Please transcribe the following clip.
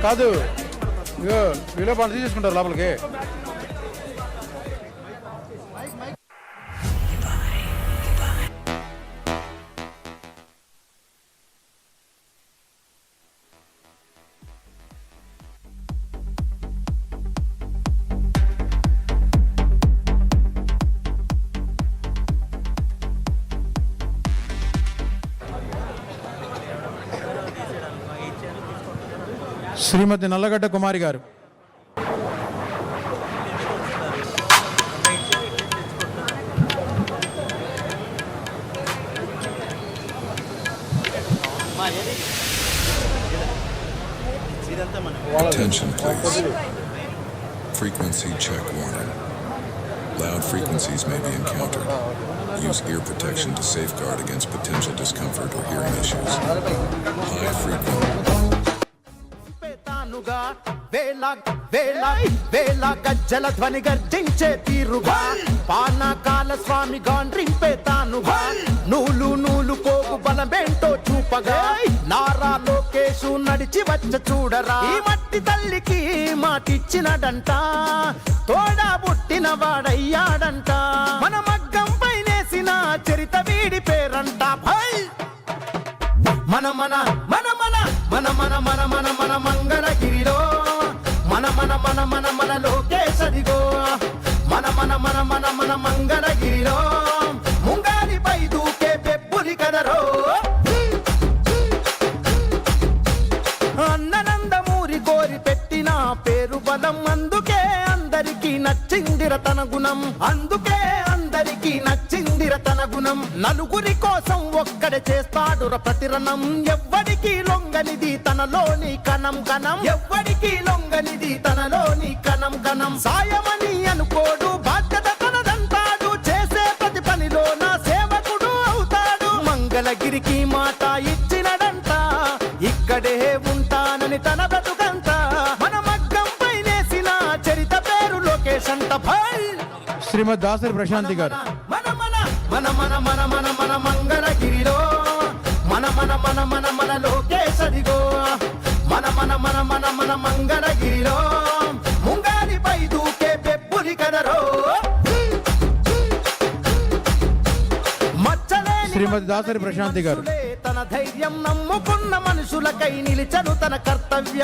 కాదు, ఇగో వీలో పని తీసుకుంటారు లోపలికి. శ్రీమతి నల్లగడ్డ కుమారి గారు. Attention please. Frequency check warning. Loud frequencies may be encountered. Use ear protection to safeguard against potential discomfort or hearing issues. High frequency. వేళ గజ్జల ధ్వని గర్జించే తీరుగా పానకాల స్వామి గాండ్రింపే తానుగా నూలు నూలు పోగు బలమేంటో చూపగా నారా లోకేశు నడిచి వచ్చ చూడరా. ఈ మట్టి తల్లికి మాటిచ్చినడంట, తోడా పుట్టిన వాడయ్యాడంట. మన మగ్గం పైనేసిన చరిత వీడి పేరంట. మన మన మన మన మన మన మన మన మన మంగళగిరిలో మన మన మన మన మన లోకేశదిగో. మన మన మన మన మన మంగళగిరిలో ముంగారిపై దూకే పెప్పులి కదరో. అన్ననందమూరి కోరి పెట్టిన పేరు బలం, అందుకే అందరికీ నచ్చిందిర తన గుణం. అందుకే అందరికీ నచ్చిందిర తన గుణం. నలుగురి కోసం ఒక్కడే చేస్తాడుర ప్రతిరణం. ఎవ్వడికి లొంగనిది తనలోని కణం కణం. ఎవ్వడికి లొంగనిది తనలోని కణం కణం. సాయమని అనుకోడు, బాధ్యత తనదంటాడు. చేసే ప్రతి పనిలో నా సేవకుడు అవుతాడు. మంగళగిరికి మాట ఇచ్చినడంట, ఇక్కడే ఉంటానని తన బ్రతుకంత. మన మగ్గం పైనేసిన చరిత పేరు లోకేశ్ అంట. శ్రీమతి దాసరి ప్రశాంతి గారు. మన మన మన మన మన మన మన మంగళగిరిలో మన మన మన మన మన లోకేశదిగో. మన మన మన మన మన మంగళగిరిలో ముంగారిపై దూకే పెప్పులి కదరో. శ్రీమతి దాసరి ప్రశాంతి గారు. తన ధైర్యం నమ్ముకున్న మనుషులకై నిలిచను తన కర్తవ్యం.